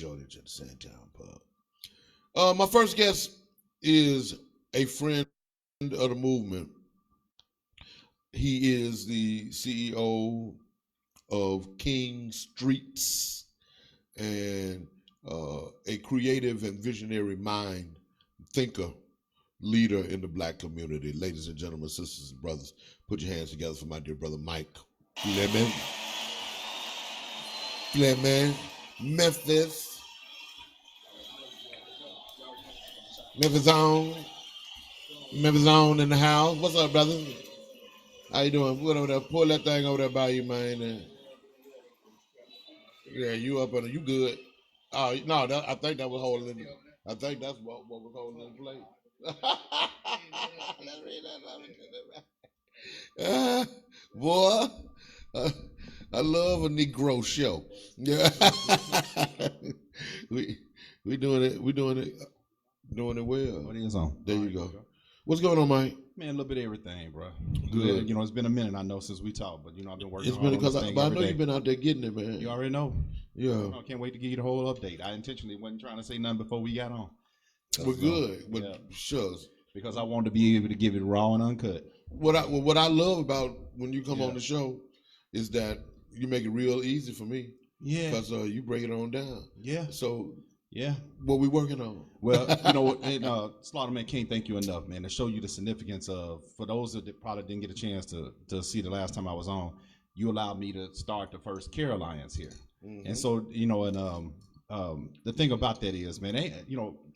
Shortage at the Sandtown Pub. My first guest is a friend of the movement. He is the CEO of Kingstreets and a creative and visionary mind, thinker, leader in the black community. Ladies and gentlemen, sisters and brothers, put your hands together for my dear brother Mike Fleming. Fleming, Memphis. Memphis on. Memphis on in the house. What's up, brother? How you doing? Put over there. Pull that thing over there by you, man. Yeah, you up on it. You good. Oh, no, I think that was holding it. I think that's what was holding it in place. Let's read that. Boy, I love a Negro show. Yeah. we doing it. We doing it. Doing it well. What is on? There you go. What's going on, Mike? Man, a little bit of everything, bro. Good. You know, it's been a minute, I know, since we talked, but, I've been working It's been because I know day. you've been out there getting it, man. You already know. Yeah. I can't wait to give you the whole update. I intentionally wasn't trying to say nothing before we got on. We're good. But shucks. Because I wanted to be able to give it raw and uncut. What I love about when you come on the show is that you make it real easy for me. Yeah. Because you break it on down. Yeah. So yeah, what we working on? Well, Slaughterman can't thank you enough, man, to show you the significance of, for those that probably didn't get a chance to see the last time I was on, you allowed me to start the first Care Alliance here. Mm-hmm. And so, the thing about that is, man,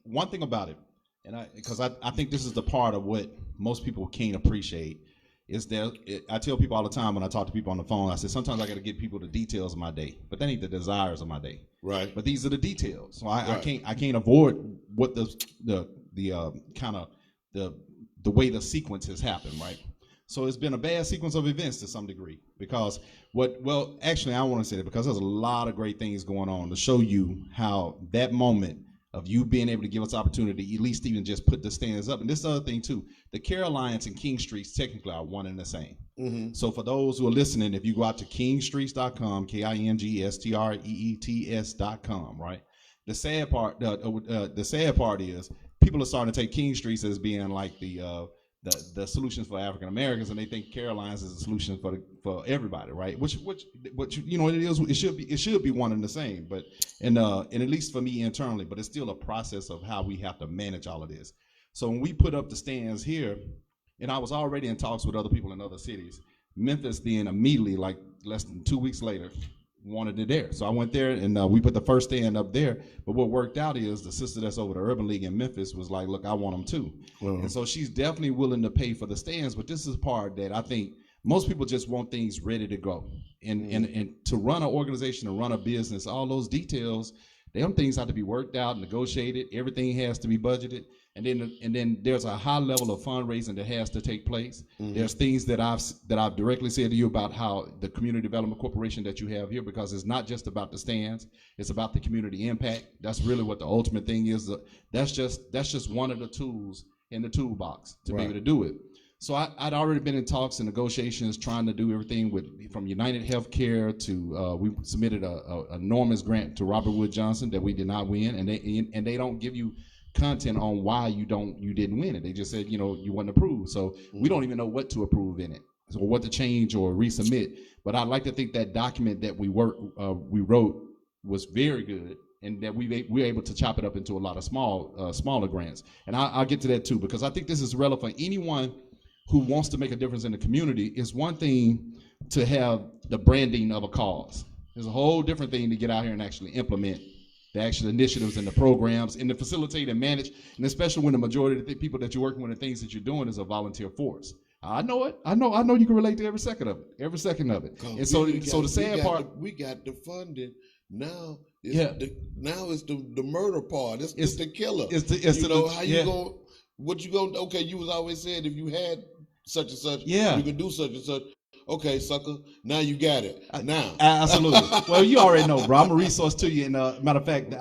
one thing about it, and because I think this is the part of what most people can't appreciate, is that I tell people all the time when I talk to people on the phone, I say sometimes I got to give people the details of my day, but that ain't the desires of my day. Right. But these are the details. So I can't avoid what the kind of the way the sequence has happened, right? So it's been a bad sequence of events to some degree because actually I want to say that because there's a lot of great things going on to show you how that moment of you being able to give us opportunity, at least even just put the stands up. And this other thing too, the Care Alliance and Kingstreets technically are one and the same. Mm-hmm. So for those who are listening, if you go out to kingstreets.com, KINGSTREETS.com, right? The sad part is people are starting to take Kingstreets as being like the solutions for African Americans, and they think Care Alliance is a solution for everybody, right? Which it should be one and the same, but and at least for me internally, but it's still a process of how we have to manage all of this. So when we put up the stands here, and I was already in talks with other people in other cities, Memphis then immediately, like less than 2 weeks later, wanted it there. So I went there and we put the first stand up there. But what worked out is the sister that's over the Urban League in Memphis was like, look, I want them too. Mm-hmm. And so she's definitely willing to pay for the stands. But this is part that I think most people just want things ready to go. And to run an organization, to run a business, all those details, them things have to be worked out, negotiated. Everything has to be budgeted. And then there's a high level of fundraising that has to take place. Mm-hmm. There's things that I've directly said to you about how the community development corporation that you have here, because it's not just about the stands, it's about the community impact. That's really what the ultimate thing is. That's just one of the tools in the toolbox to be able to do it. So I'd already been in talks and negotiations trying to do everything from United Healthcare to we submitted a enormous grant to Robert Wood Johnson that we did not win, and they don't give you content on why you didn't win it. They just said, you wasn't approved. So we don't even know what to approve in it or what to change or resubmit. But I'd like to think that document that we wrote was very good, and that we were able to chop it up into a lot of smaller grants. And I'll get to that too, because I think this is relevant for anyone who wants to make a difference in the community. It's one thing to have the branding of a cause. There's a whole different thing to get out here and actually implement the actual initiatives and the programs and to facilitate and manage, and especially when the majority of the people that you're working with and things that you're doing is a volunteer force. I know it. I know you can relate to every second of it. And so the sad part, we got the funding now. Now it's the murder part. It's the killer. What you go? Okay, you was always saying if you had such and such, you can do such and such. Okay, sucker. Now you got it. Now, absolutely. Well, you already know, bro. I'm a resource to you. And matter of fact,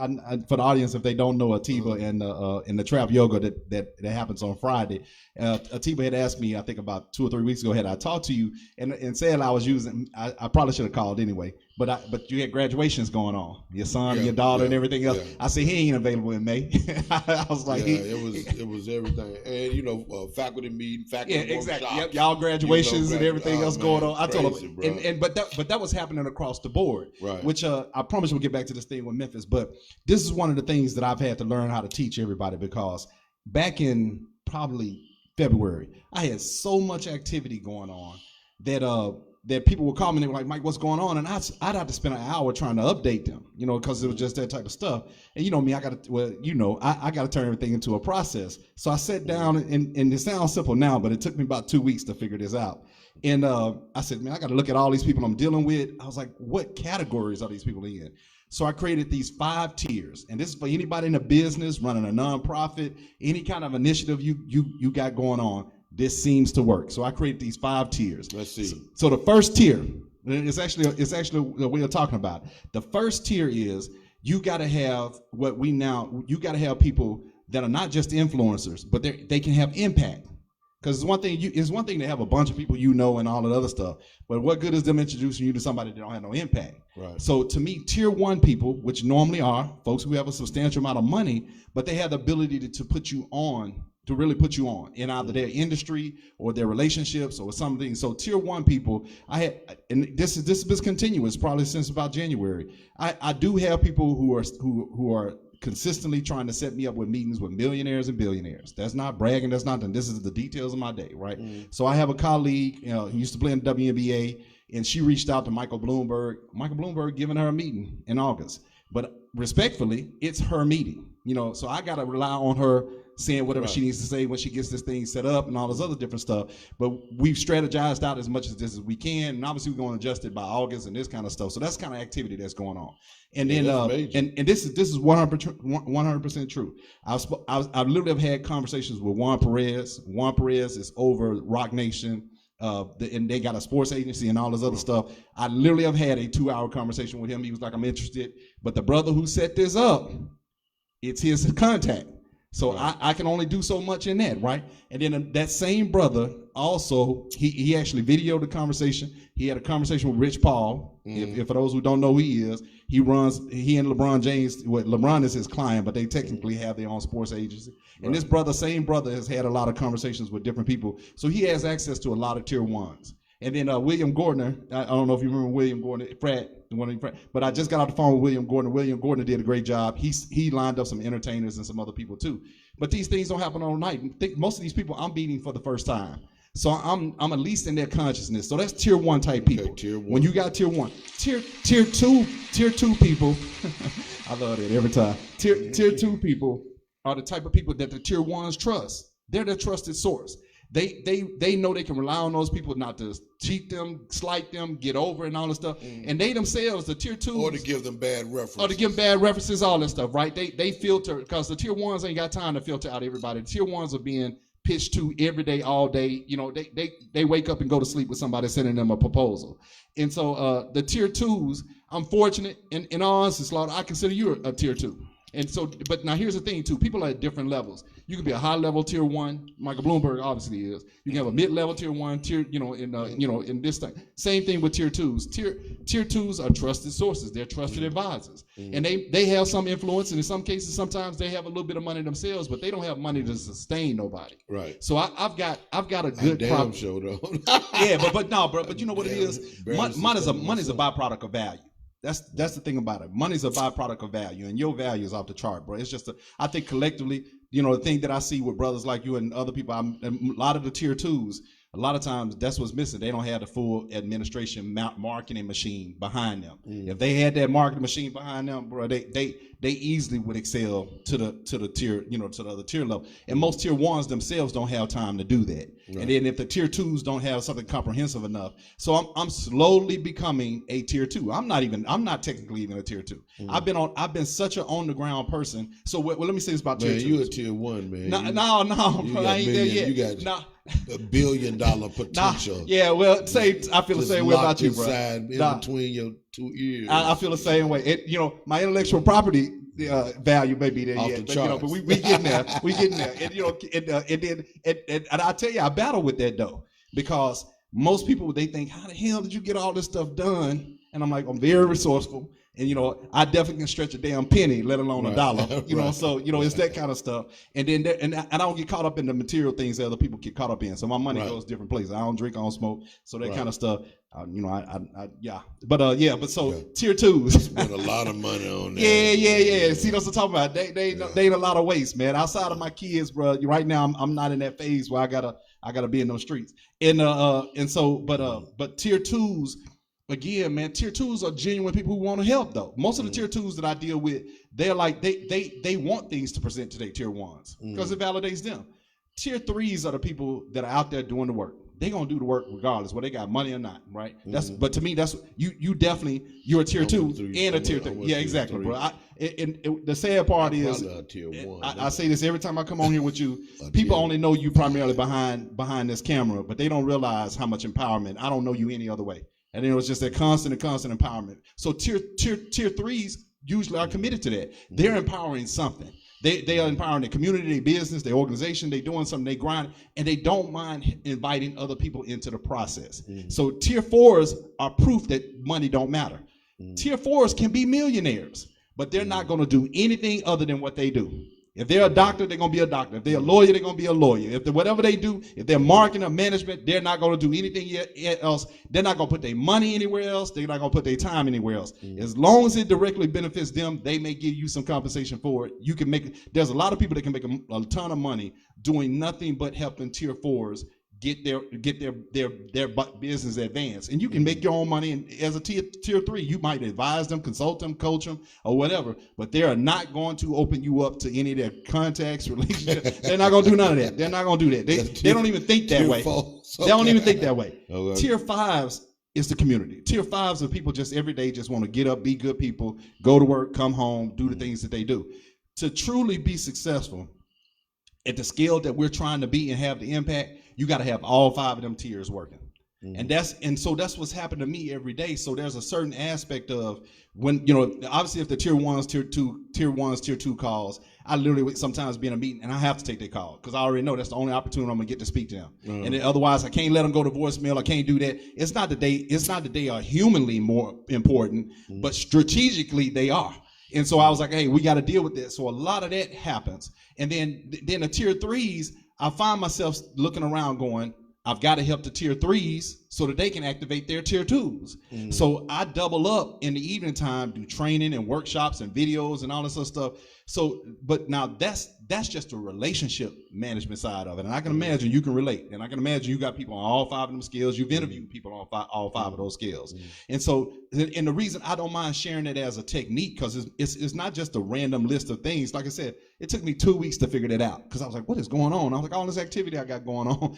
for the audience, if they don't know Atiba and the trap yoga that happens on Friday, Atiba had asked me, I think about 2 or 3 weeks ago, had I talked to you and said I was using. I probably should have called anyway. But you had graduations going on, your son and Yeah, your daughter yeah, and everything else. yeah. I said he ain't available in May. I was like, Yeah, it was everything, and faculty meeting, yeah, faculty exactly. Yep, workshops. y'all graduations and everything Oh else going man, on. I told crazy, him, bro. but that was happening across the board. Right. Which I promise we'll get back to this thing with Memphis. But this is one of the things that I've had to learn how to teach everybody, because back in probably February, I had so much activity going on that people would call me and they were like, Mike, what's going on? And I'd have to spend an hour trying to update them, because it was just that type of stuff. And me, I got to, I got to turn everything into a process. So I sat down and it sounds simple now, but it took me about 2 weeks to figure this out. And I said, man, I got to look at all these people I'm dealing with. I was like, what categories are these people in? So I created these 5 tiers, and this is for anybody in a business, running a nonprofit, any kind of initiative you got going on. This seems to work. So I created these 5 tiers. Let's see. So the first tier, it's actually a way of talking about it. The first tier is you got to have you got to have people that are not just influencers, but they can have impact. Because it's one thing to have a bunch of people and all that other stuff, but what good is them introducing you to somebody that don't have no impact? Right. So to me, tier 1 people, which normally are folks who have a substantial amount of money, but they have the ability to put you on, to really put you on in either their industry or their relationships or something. So tier 1 people, and this is continuous, probably since about January. I do have people who are consistently trying to set me up with meetings with millionaires and billionaires. That's not bragging. That's nothing. This is the details of my day, right? So I have a colleague who used to play in the WNBA, and she reached out to Michael Bloomberg. Michael Bloomberg giving her a meeting in August, but respectfully, it's her meeting. So I got to rely on her saying whatever she needs to say when she gets this thing set up and all this other different stuff. But we've strategized out as much as we can, and obviously we're going to adjust it by August and this kind of stuff. So that's the kind of activity that's going on. And then and this is 100% true. I've literally have had conversations with Juan Perez. Juan Perez is over Rock Nation. And they got a sports agency and all this other stuff. I literally have had a 2-hour conversation with him. He was like, I'm interested. But the brother who set this up, it's his contact. So I can only do so much in that, right? And then that same brother also, he actually videoed the conversation. He had a conversation with Rich Paul. If for those who don't know who he is, he and LeBron James, LeBron is his client, but they technically have their own sports agency. And this same brother has had a lot of conversations with different people. So he has access to a lot of tier 1s. And then William Gordner, I don't know if you remember William Gordner, but I just got off the phone with William Gordner. William Gordner did a great job. He lined up some entertainers and some other people too. But these things don't happen overnight. Most of these people I'm meeting for the first time. So I'm at least in their consciousness. So that's tier 1 type people. Okay, tier 1. When you got tier 1, tier 2 people, I love it every time. Tier 2 people are the type of people that the tier 1s trust. They're the trusted source. They know they can rely on those people not to cheat them, slight them, get over and all this stuff. And they themselves, the tier 2s. Or to give them bad references. Or to give bad references, all that stuff, right? They filter, because the tier 1s ain't got time to filter out everybody. The tier 1s are being pitched to every day, all day. They wake up and go to sleep with somebody sending them a proposal. And so the tier 2s, I'm fortunate, in all honesty, Slaughter, I consider you a tier 2. And so, but now here's the thing too, people are at different levels. You can be a high level tier 1, Michael Bloomberg obviously is. You can have a mid-level tier 1, in this thing. Same thing with tier 2s. Tier 2s are trusted sources. They're trusted advisors. And they have some influence, and in some cases, sometimes they have a little bit of money themselves, but they don't have money to sustain nobody. Right. So I've got a good damn show though. Yeah, but you know what it is? Money's a byproduct of value. That's the thing about it. Money's a byproduct of value, and your value is off the chart, bro. It's just I think collectively, the thing that I see with brothers like you and other people, a lot of the tier 2s, a lot of times that's what's missing. They don't have the full administration marketing machine behind them. If they had that marketing machine behind them, bro, they easily would excel to the tier, to the other tier level. And most tier 1s themselves don't have time to do that. Right. And then if the tier 2s don't have something comprehensive enough, so I'm slowly becoming a tier 2. I'm not technically even a tier 2. I've been such an on the ground person. So let me say this about tier 2. You a tier 1, man. No, bro, I ain't there yet. You got $1 billion potential. Yeah, well, I feel the same way about you, bro. In between your 2 ears. I feel the same way. My intellectual property value may be there yet, but we getting there. We getting there. And I tell you, I battle with that though, because most people, they think, how the hell did you get all this stuff done And I'm like, I'm very resourceful. And, you know, I definitely can stretch a damn penny, let alone a dollar. You know, so, you know, it's that kind of stuff. And then, and I don't get caught up in the material things that other people get caught up in. So my money goes different places. I don't drink, I don't smoke. So that kind of stuff, you know, yeah. But, but so tier twos. Spend a lot of money on that. Yeah. See, that's what I'm talking about. They ain't a lot of waste, man. Outside of my kids, bro, right now, I'm not in that phase where I gotta be in those streets. And so, but tier twos, again, man, tier twos are genuine people who want to help, though. Most of the tier twos that I deal with, they're like, they want things to present to their tier ones because it validates them. Tier threes are the people that are out there doing the work. They're gonna do the work regardless, whether they got money or not, right? But to me, that's you're a tier two and a tier three. Yeah, exactly, bro. The sad part is, tier one. I say this every time I come on here with you. People only know you primarily behind this camera, but they don't realize how much empowerment. I don't know you any other way. And it was just that constant empowerment. So tier threes usually are committed to that. They're empowering something. They are empowering their community, their business, their organization. They're doing something, they grind, and they don't mind inviting other people into the process. So tier fours are proof that money don't matter. Tier fours can be millionaires, but they're not going to do anything other than what they do. If they're a doctor, they're going to be a doctor. If they're a lawyer, they're going to be a lawyer. If whatever they do, if they're marketing or management, they're not going to do anything else. They're not going to put their money anywhere else. They're not going to put their time anywhere else. As long as it directly benefits them, they may give you some compensation for it. You can make. There's a lot of people that can make a ton of money doing nothing but helping tier fours get their business advanced, and you can make your own money. And as a tier three, you might advise them, consult them, coach them, or whatever. But they are not going to open you up to any of their contacts, relationships. They're not going to do none of that. They're not going to do that. They don't even think that way. They don't even think that way. Okay. Tier fives is the community. Tier fives are people just every day just want to get up, be good people, go to work, come home, do the things that they do. To truly be successful at the scale that we're trying to be and have the impact, you got to have all five of them tiers working. And so that's what's happened to me every day. So there's a certain aspect of when, you know, obviously if the tier ones, tier two calls, I literally sometimes be in a meeting and I have to take their call because I already know that's the only opportunity I'm gonna get to speak to them. And then otherwise I can't let them go to voicemail. I can't do that. It's not that they are humanly more important, but strategically they are. And so I was like, hey, we got to deal with this. So a lot of that happens. And then the tier threes, I find myself looking around going, I've got to help the tier threes so that they can activate their tier twos. So I double up in the evening time, do training and workshops and videos and all this other stuff. So, but now that's just the relationship management side of it. And I can imagine you can relate. And I can imagine you got people on all five of them skills. You've interviewed people on all five of those skills. And so, and the reason I don't mind sharing it as a technique, because it's not just a random list of things. Like I said, it took me 2 weeks to figure that out because I was like, what is going on? I was like, all this activity I got going on.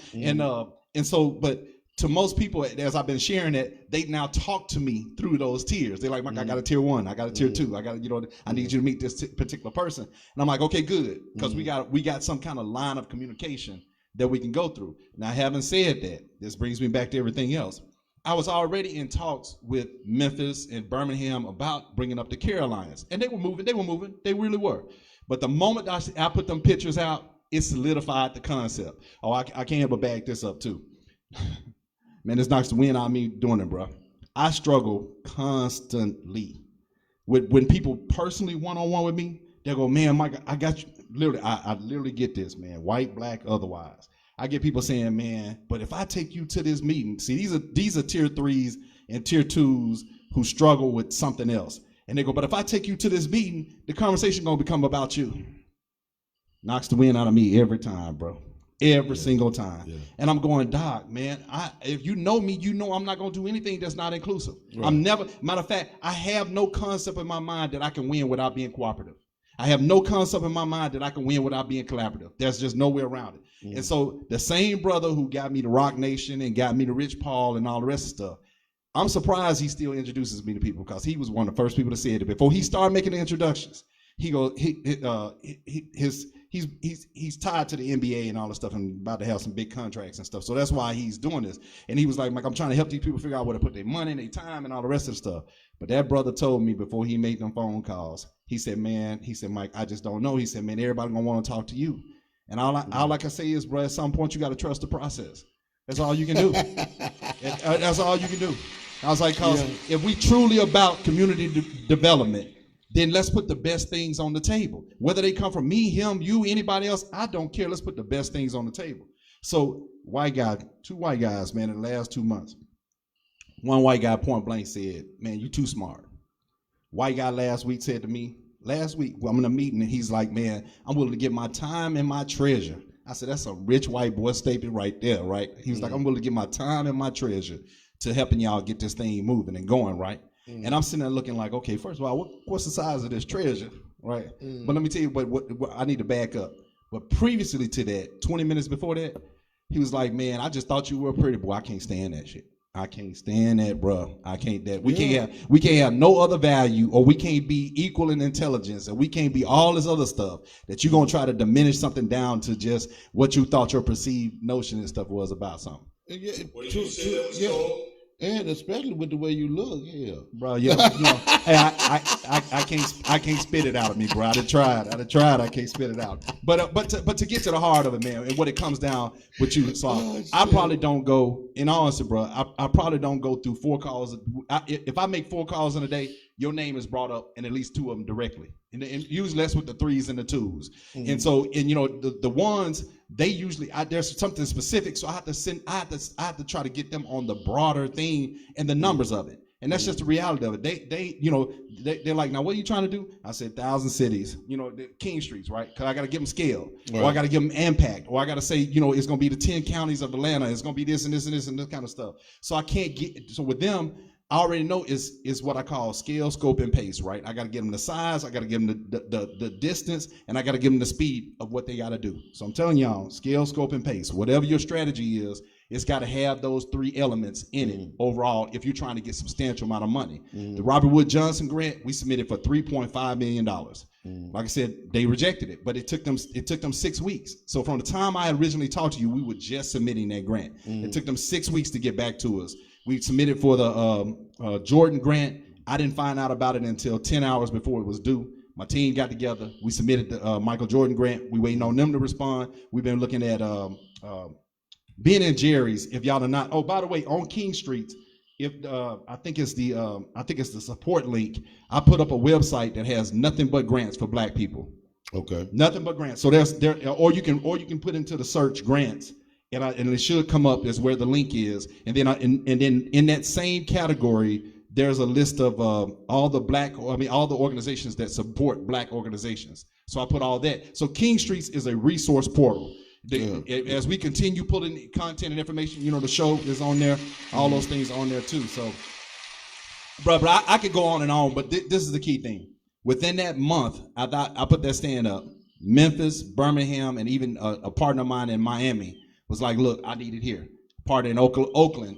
And so, but to most people, as I've been sharing it, they now talk to me through those tiers. They're like, Mike, I got a tier one, I got a tier two, I got, I need you to meet this particular person. And I'm like, okay, good, because we got some kind of line of communication that we can go through. Now, having said that, this brings me back to everything else. I was already in talks with Memphis and Birmingham about bringing up the Carolinas, and they were moving, they really were. But the moment I put them pictures out, it solidified the concept. Oh, I can't help but bag this up too. Man, this knocks the wind out of me doing it, bro. I struggle constantly with when people personally one-on-one with me. They go, man, Mike, I got you. Literally, I literally get this, man. White, black, otherwise. I get people saying, man, but if I take you to this meeting, see, these are tier threes and tier twos who struggle with something else. And they go, but if I take you to this meeting, the conversation gonna become about you. Knocks the wind out of me every time, bro. Every single time. Yeah. And I'm going, Doc, man, if you know me, you know I'm not going to do anything that's not inclusive. Right. Matter of fact, I have no concept in my mind that I can win without being cooperative. I have no concept in my mind that I can win without being collaborative. There's just no way around it. And so the same brother who got me to Rock Nation and got me to Rich Paul and all the rest of stuff, I'm surprised he still introduces me to people because he was one of the first people to say it. Before he started making the introductions, he goes, he's tied to the NBA and all this stuff and about to have some big contracts and stuff. So that's why he's doing this. And he was like, Mike, I'm trying to help these people figure out where to put their money and their time and all the rest of the stuff. But that brother told me before he made them phone calls, he said, Mike, I just don't know. He said, man, everybody gonna want to talk to you. And all I can say is, bro, at some point you got to trust the process. That's all you can do. That's all you can do. I was like, cause Yeah. if we truly about community development, then let's put the best things on the table. Whether they come from me, him, you, anybody else, I don't care. Let's put the best things on the table. So two white guys, man, in the last 2 months. One white guy point blank said, man, you too smart. White guy last week said to me, I'm in a meeting and he's like, man, I'm willing to give my time and my treasure. I said, that's a rich white boy statement right there, right? He was like, I'm willing to give my time and my treasure to helping y'all get this thing moving and going, right? And I'm sitting there looking like, okay, first of all, what's the size of this treasure, right? But let me tell you, what I need to back up. But previously to that, 20 minutes before that, he was like, man, I just thought you were a pretty boy. I can't stand that shit. I can't stand that, bro. I can't that. We can't have no other value, or we can't be equal in intelligence, and we can't be all this other stuff that you're gonna try to diminish something down to just what you thought your perceived notion and stuff was about something. Yeah, yeah. And especially with the way you look, yeah, bro. Yeah, hey, I can't spit it out of me, bro. I done tried. I can't spit it out. But to get to the heart of it, man, and what it comes down with you, so I probably don't go. In all honesty, bro, I probably don't go through 4 calls. If I make 4 calls in a day, your name is brought up in at least 2 of them directly, and usually that's with the 3s and the 2s. And so, and the ones, they usually there's something specific, so I have to try to get them on the broader thing and the numbers of it. And that's just the reality of it. They're like, now what are you trying to do? I said 1,000 cities, the Kingstreets, right? Because I got to give them scale, right. Or I got to give them impact, or I got to say, it's going to be the 10 counties of Atlanta. It's going to be this and this and this and this kind of stuff. So I can't get, so with them, I already know is what I call scale, scope, and pace, right? I got to give them the size, I got to give them the distance, and I got to give them the speed of what they got to do. So I'm telling y'all, scale, scope, and pace. Whatever your strategy is, it's got to have those 3 elements in it overall if you're trying to get substantial amount of money. The Robert Wood Johnson grant, we submitted for $3.5 million. Like I said, they rejected it, but it took them 6 weeks. So from the time I originally talked to you, we were just submitting that grant. It took them 6 weeks to get back to us. We submitted for the Jordan grant. I didn't find out about it until 10 hours before it was due. My team got together. We submitted the Michael Jordan grant. We waiting on them to respond. We've been looking at Ben and Jerry's. If y'all are not, oh, by the way, on Kingstreets, if I think it's the support link. I put up a website that has nothing but grants for Black people. Okay. Nothing but grants. So or you can put into the search grants. And it should come up as where the link is, and then in that same category, there's a list of all the organizations that support Black organizations. So I put all that. So Kingstreets is a resource portal. As we continue pulling content and information, the show is on there. All those things are on there too. So, brother, I could go on and on, but this is the key thing. Within that month, I put that stand up. Memphis, Birmingham, and even a partner of mine in Miami was like, look, I need it here. Part in Oakland,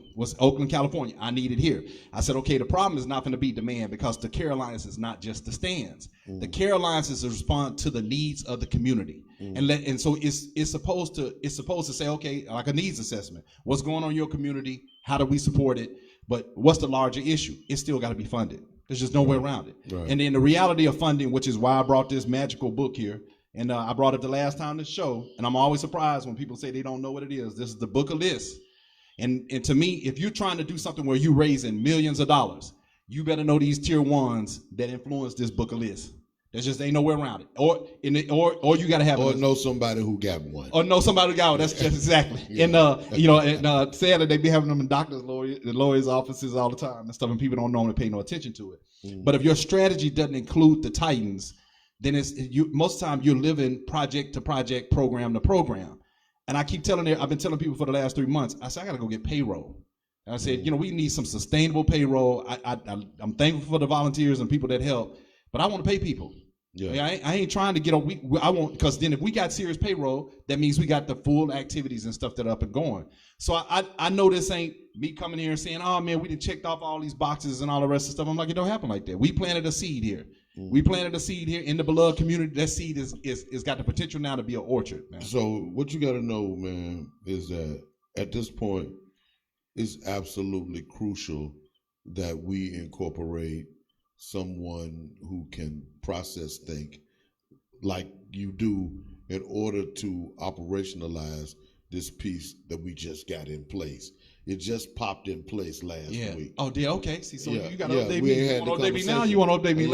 California. I need it here. I said, okay, the problem is not going to be demand, because the Carolinas is not just the stands. The Carolinas is a response to the needs of the community. And so it's supposed to say, okay, like a needs assessment. What's going on in your community? How do we support it? But what's the larger issue? It's still got to be funded. There's just no way around it. Right. And then the reality of funding, which is why I brought this magical book here. And I brought it the last time to the show, and I'm always surprised when people say they don't know what it is. This is the Book of Lists. And to me, if you're trying to do something where you're raising millions of dollars, you better know these tier ones that influence this Book of Lists. There's just ain't nowhere around it. Or you got to have know somebody who got one. Or know somebody who got one. That's just exactly. Yeah. And sadly, they be having them in doctors' lawyers' offices all the time and stuff, and people don't normally pay no attention to it. But if your strategy doesn't include the Titans, then most of the time you're living project to project, program to program. And I've been telling people for the last 3 months, I said, I got to go get payroll. And I said, we need some sustainable payroll. I'm thankful for the volunteers and people that help, but I want to pay people. Yeah. I ain't trying to get because then if we got serious payroll, that means we got the full activities and stuff that are up and going. So I know this ain't me coming here and saying, oh man, we done checked off all these boxes and all the rest of stuff. I'm like, it don't happen like that. We planted a seed here. We planted a seed here in the beloved community. That seed is got the potential now to be an orchard, man. So what you got to know, man, is that at this point, it's absolutely crucial that we incorporate someone who can process think like you do in order to operationalize this piece that we just got in place. It just popped in place last week. Oh, dear. Okay. See, so Yeah, you got to yeah, update we me. ain't You had want to the update me now? conversation. You want to update me Yeah,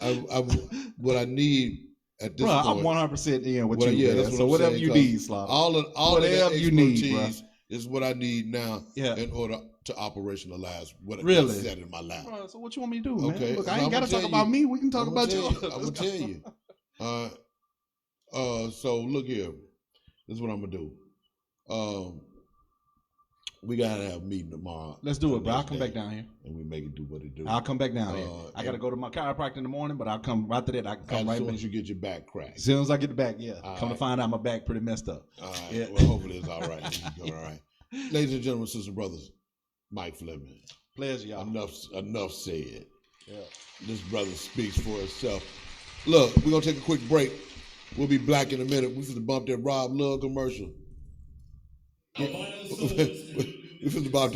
later? what I need at this Bro, I'm point. 100% in with Well, you, yeah, man. that's what So I'm whatever saying, you 'cause need, Slaughter. all of Whatever the you need, expertise is what I need now Yeah. in order to operationalize what Really? that's set in my lap. Bro, so what you want me to do, man? Okay, Look, so I ain't I'm got to gonna talk tell about you- me. We can talk I'm gonna about you. tell I'm gonna tell you. So look here. This is what I'm gonna do. We gotta have a meeting tomorrow. Let's do the it, bro. I'll next come day, back down here. and we make it do what it do. I'll come back down here. I got to and- go to my chiropractor in the morning, but I'll come right to that. I can come as right soon back. as you get your back cracked. As soon as I get back, yeah. All Come to right. find out my back pretty messed up. All right. Yeah. Well, hopefully it's all right. All right. Ladies and gentlemen, sisters and brothers, Mike Fleming. Pleasure, y'all. Enough said. Yeah. This brother speaks for itself. Look, we're gonna take a quick break. We'll be back in a minute. We finna bump that Rob Love commercial. We finna bump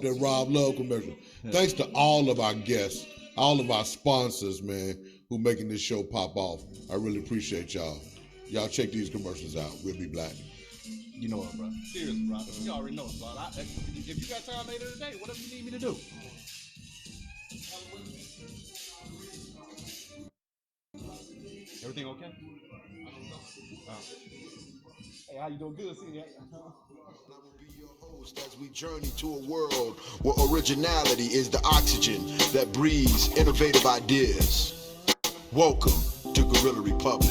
that Rob Love commercial. Thanks to all of our guests, all of our sponsors, man, who making this show pop off. I really appreciate y'all. Y'all check these commercials out. We'll be back. You know what, bro? Seriously, bro. You already know it, bro. If you got time later today, whatever you need me to do. Everything okay? Hey, how you doing? Good. See you. I will be your host as we journey to a world where originality is the oxygen that breathes innovative ideas. Welcome to Guerrilla Republic.